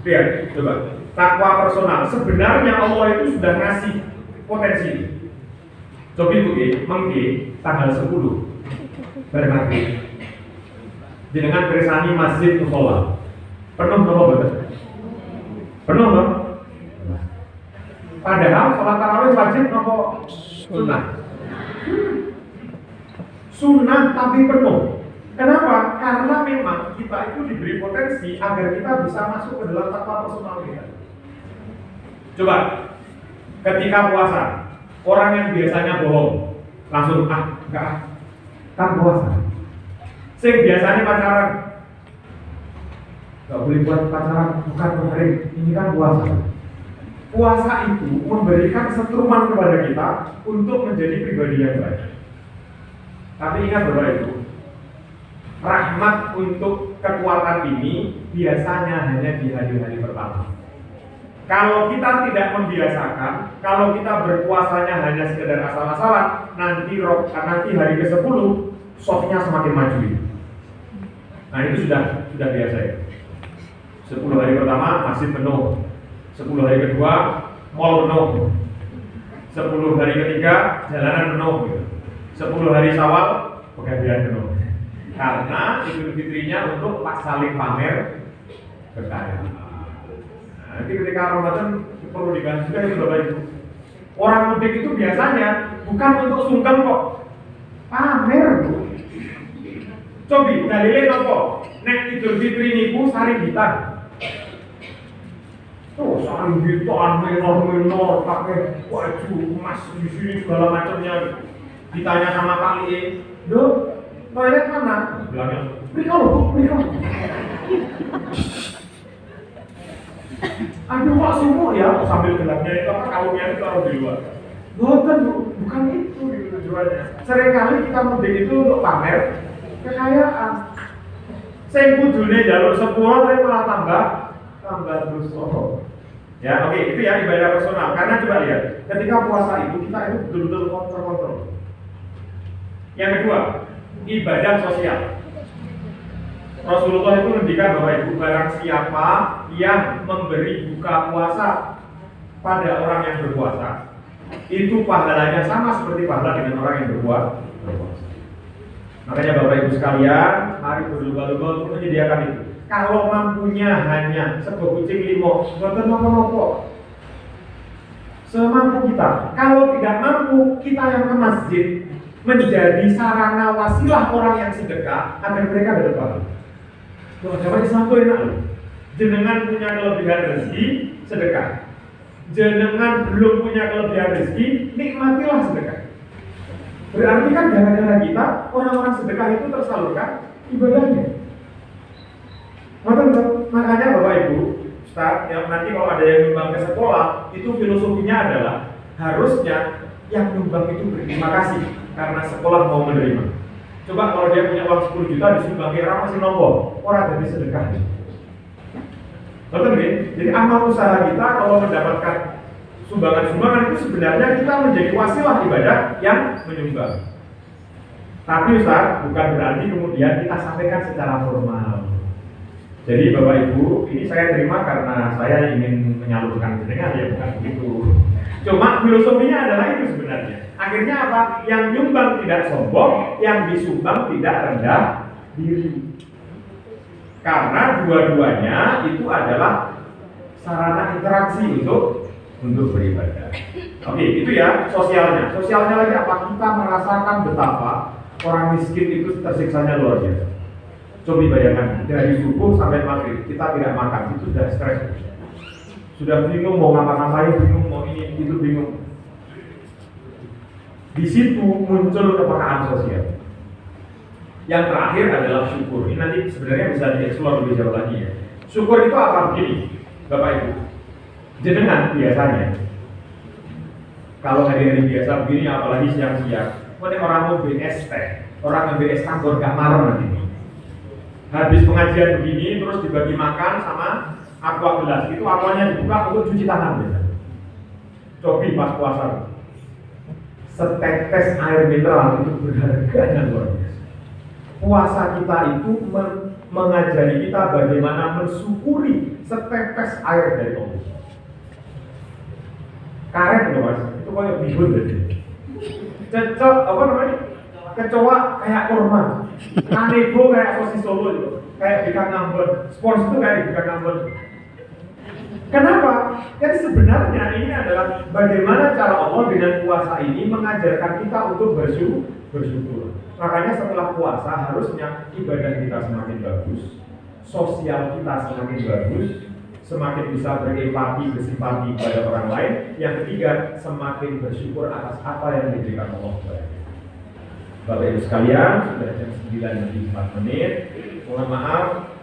Lihat, coba. Takwa personal. Sebenarnya Allah itu sudah ngasih potensi. Coba itu mengke tanggal 10 bermaghrib. Dengan bersani masjid musola. Penuh nopo betul? Penuh nopo? Padahal sholat tarawih wajib nopo sunnah. Sunnah tapi penuh. Kenapa? Karena memang kita itu diberi potensi agar kita bisa masuk ke dalam takwa personal kita. Coba, ketika puasa, orang yang biasanya bohong langsung enggak, kan puasa. Sing biasanya pacaran, enggak boleh buat pacaran, bukan hari ini kan puasa. Puasa itu memberikan setruman kepada kita untuk menjadi pribadi yang baik. Tapi ingat Bapak Ibu, rahmat untuk kekuatan ini biasanya hanya di hari-hari pertama. Kalau kita tidak membiasakan, kalau kita berpuasanya hanya sekedar asal-asalan, nanti hari ke-10 softnya semakin maju. Nah itu sudah biasa ya. 10 hari pertama masih penuh, 10 hari kedua mall penuh, 10 hari ketiga jalanan penuh, 10 hari Syawal pegadaian penuh. Karena Idul Fitrinya untuk saling pamer kekayaan. Nanti ketika Ramadan perlu dibahas juga itu Bapak Ibu. Orang mudik itu biasanya bukan untuk sungkem kok, pamer Bu. Cobi dalile nopo? Nek Idul Fitri niku saringgitan. Tuh saringgitan menor pakai baju emas di sini segala macamnya. Ditanya sama Pak Lie, "Dok, toilet mana?" Bilangnya, "Prikol. Aduh kok sumuk ya, sambil gelapnya itu kalungnya itu taruh di luar. Bukan itu tujuannya. Seringkali kita mudik itu untuk pamer kekayaan. Sing kudune jalur 10 tapi malah tambah dosa. Ya, oke, itu ya ibadah personal. Karena coba lihat, ketika puasa itu kita itu betul-betul kontrol. Yang kedua, ibadah sosial. Rasulullah itu mendikan Bapak Ibu, barang siapa yang memberi buka puasa pada orang yang berpuasa, itu pahalanya sama seperti pahala dengan orang yang berpuasa. Makanya Bapak Ibu sekalian, mari berlomba-lomba untuk menyediakan itu. Kalau mampunya hanya sebuah kucing limo, boten nopo-nopo. Semampu kita. Kalau tidak mampu, kita yang ke masjid menjadi sarana wasilah orang yang sedekah agar mereka dapat pahala. Jawaban Islam itu enak loh. Jenengan punya kelebihan rezeki, sedekah. Jenengan belum punya kelebihan rezeki, nikmatilah sedekah. Berarti kan gara-gara kita, orang-orang sedekah itu tersalurkan ibadahnya. Makanya Bapak Ibu, Ustaz, yang nanti kalau ada yang nyumbang ke sekolah, itu filosofinya adalah harusnya yang nyumbang itu berterima kasih karena sekolah mau menerima. Coba kalau dia punya uang 10 juta disumbangi orang masih nombor, orang jadi sedekah. Betul nih? Jadi amal usaha kita kalau mendapatkan sumbangan-sumbangan itu sebenarnya kita menjadi wasilah ibadah yang menyumbang. Tapi Ustaz, bukan berarti kemudian kita sampaikan secara formal. Jadi Bapak Ibu, ini saya terima karena saya ingin menyalurkan jenengan, ya bukan begitu. Cuma filosofinya adalah itu sebenarnya. Akhirnya apa? Yang nyumbang tidak sombong, yang disumbang tidak rendah diri. Karena dua-duanya itu adalah sarana interaksi untuk beribadah. Oke, itu ya sosialnya. Sosialnya lagi apa? Kita merasakan betapa orang miskin itu tersiksanya luar biasa. Coba bayangkan, dari subuh sampai maghrib kita tidak makan, itu sudah stres. Sudah bingung mau ngapa-ngapain, bingung mau ini, itu bingung. Di situ muncul kepekaan sosial. Yang terakhir adalah syukur. Ini nanti sebenarnya bisa dieksplor lebih jauh lagi ya. Syukur itu apa? Begini, Bapak Ibu. Jenengan biasanya, kalau hari-hari biasa begini, apalagi siang-siang, orang mau BS teh, orang mau BS kantor gak marah nanti. Habis pengajian begini, terus dibagi makan sama aqua gelas. Itu aquanya dibuka untuk cuci tangan biasanya. Cobi pas puasa. Setetes air mineral itu berharga dan luar biasa. Puasa kita itu mengajari kita bagaimana mensyukuri setetes air dari Allah. Karet loh mas, itu kayak bihun deh. Cecok, apa namanya? Kecoa kayak kurma, kanebo kayak sosis Solo itu, kayak ikan ngambon, spons itu kayak ikan ngambon. Kenapa? Jadi sebenarnya ini adalah bagaimana cara Allah dengan puasa ini mengajarkan kita untuk bersyukur. Makanya setelah puasa harusnya ibadah kita semakin bagus, sosial kita semakin bagus, semakin bisa berempati, bersimpati pada orang lain. Yang ketiga, semakin bersyukur atas apa yang diberikan Allah kepada kita. Bapak Ibu sekalian, sudah jam 9:04. Mohon maaf